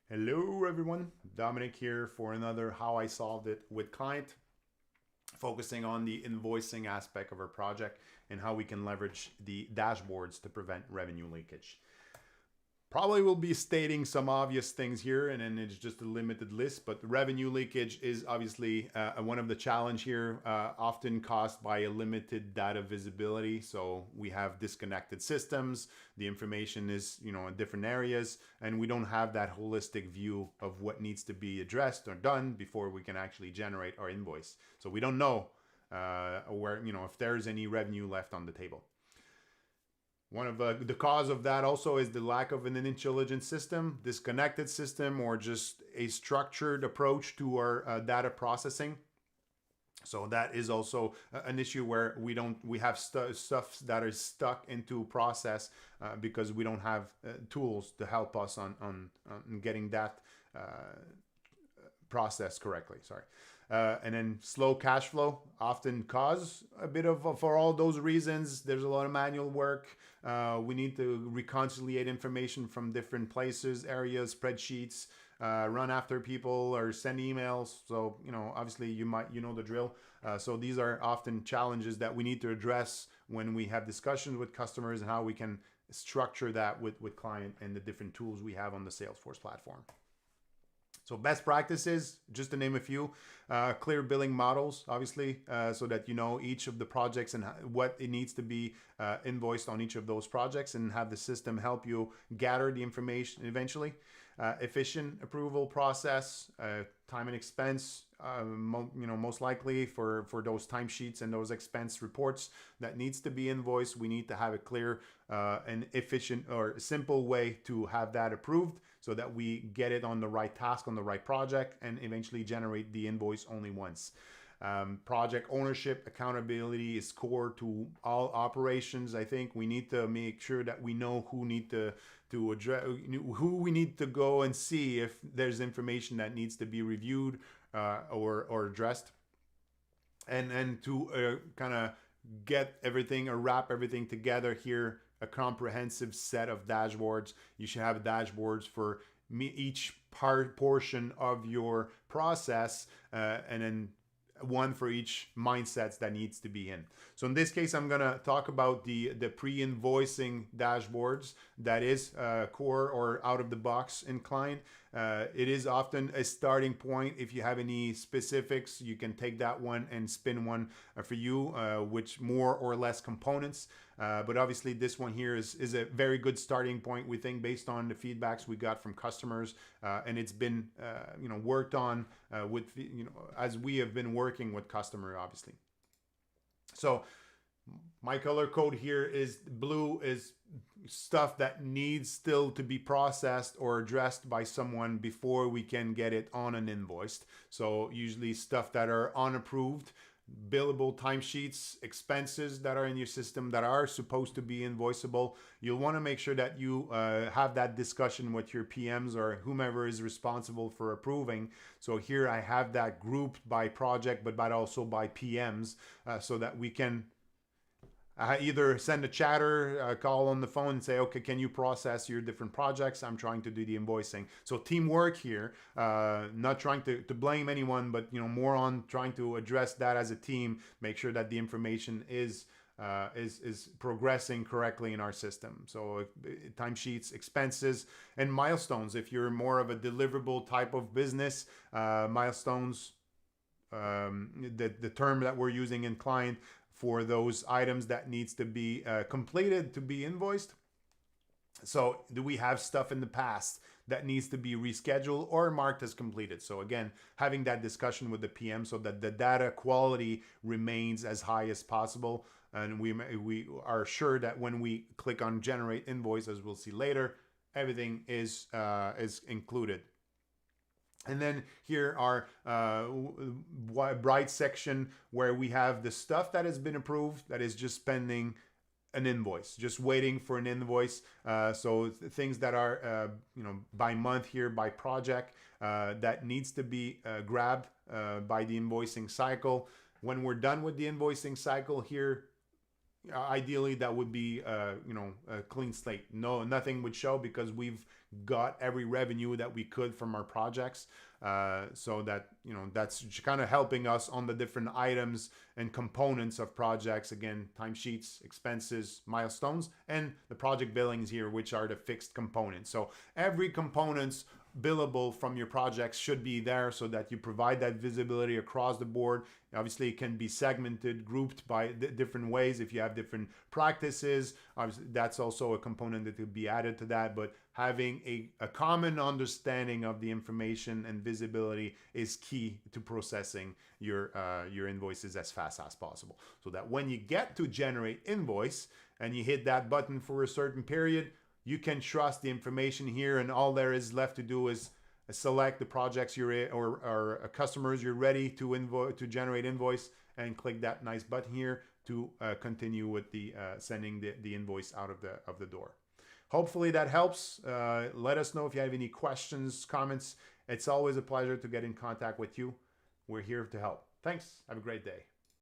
Hello everyone, Dominic here for another How I Solved It with Client, focusing on the invoicing aspect of our project and how we can leverage the dashboards to prevent revenue leakage. Probably will be stating some obvious things here, and then it's just a limited list. But revenue leakage is obviously one of the challenge here, often caused by a limited data visibility. So we have disconnected systems. The information is, in different areas, and we don't have that holistic view of what needs to be addressed or done before we can actually generate our invoice. So we don't know where, if there's any revenue left on the table. One of the cause of that also is the lack of an intelligent system, disconnected system, or just a structured approach to our data processing. So that is also an issue where we have stuff that is stuck into process because we don't have tools to help us on getting that process correctly. Sorry. And then slow cash flow often cause a bit of, for all those reasons, there's a lot of manual work. We need to reconciliate information from different places, areas, spreadsheets, run after people or send emails. So, obviously you know the drill. So these are often challenges that we need to address when we have discussions with customers and how we can structure that with client and the different tools we have on the Salesforce platform. So best practices, just to name a few, clear billing models, obviously, so that you know each of the projects and what it needs to be invoiced on each of those projects, and have the system help you gather the information eventually. Efficient approval process, time and expense, most likely for those timesheets and those expense reports that needs to be invoiced. We need to have a clear and efficient or simple way to have that approved, so that we get it on the right task, on the right project, and eventually generate the invoice only once. Project ownership, accountability is core to all operations. I think we need to make sure that we know who address, who we need to go and see if there's information that needs to be reviewed or addressed, and to kind of get everything or wrap everything together here, a comprehensive set of dashboards. You should have dashboards for each portion of your process, and then one for each mindsets that needs to be in. So in this case, I'm gonna talk about the pre-invoicing dashboards that is core or out of the box in Client. It is often a starting point. If you have any specifics, you can take that one and spin one for you, which more or less components. But obviously this one here is a very good starting point, we think, based on the feedbacks we got from customers, and it's been worked on with as we have been working with customer, obviously. So my color code here is blue, is stuff that needs still to be processed or addressed by someone before we can get it on an invoice. So usually stuff that are unapproved, billable timesheets, expenses that are in your system that are supposed to be invoiceable. You'll want to make sure that you have that discussion with your PMs or whomever is responsible for approving. So here I have that grouped by project, but also by PMs, so that we can either send a chatter, call on the phone and say, okay, can you process your different projects? I'm trying to do the invoicing. So teamwork here, not trying to blame anyone, but more on trying to address that as a team, make sure that the information is progressing correctly in our system. So timesheets, expenses, and milestones. If you're more of a deliverable type of business, milestones, the term that we're using in Client for those items that needs to be completed to be invoiced. So do we have stuff in the past that needs to be rescheduled or marked as completed? So again, having that discussion with the PM so that the data quality remains as high as possible. And we are sure that when we click on generate invoice, as we'll see later, everything is included. And then here are bright section where we have the stuff that has been approved that is just pending an invoice, just waiting for an invoice. So things that are by month here, by project, that needs to be grabbed by the invoicing cycle. When we're done with the invoicing cycle here, ideally that would be a clean slate. No, nothing would show because we've got every revenue that we could from our projects, so that that's kind of helping us on the different items and components of projects. Again, timesheets, expenses, milestones, and the project billings here, which are the fixed components. So every component's billable from your projects should be there so that you provide that visibility across the board. Obviously, it can be segmented, grouped by different ways if you have different practices. Obviously, that's also a component that could be added to that. But having a common understanding of the information and visibility is key to processing your invoices as fast as possible. So that when you get to generate invoice and you hit that button for a certain period, you can trust the information here, and all there is left to do is select the projects or customers you're ready to generate invoice, and click that nice button here to continue with the sending the invoice out of the door. Hopefully that helps. Let us know if you have any questions, comments. It's always a pleasure to get in contact with you. We're here to help. Thanks. Have a great day.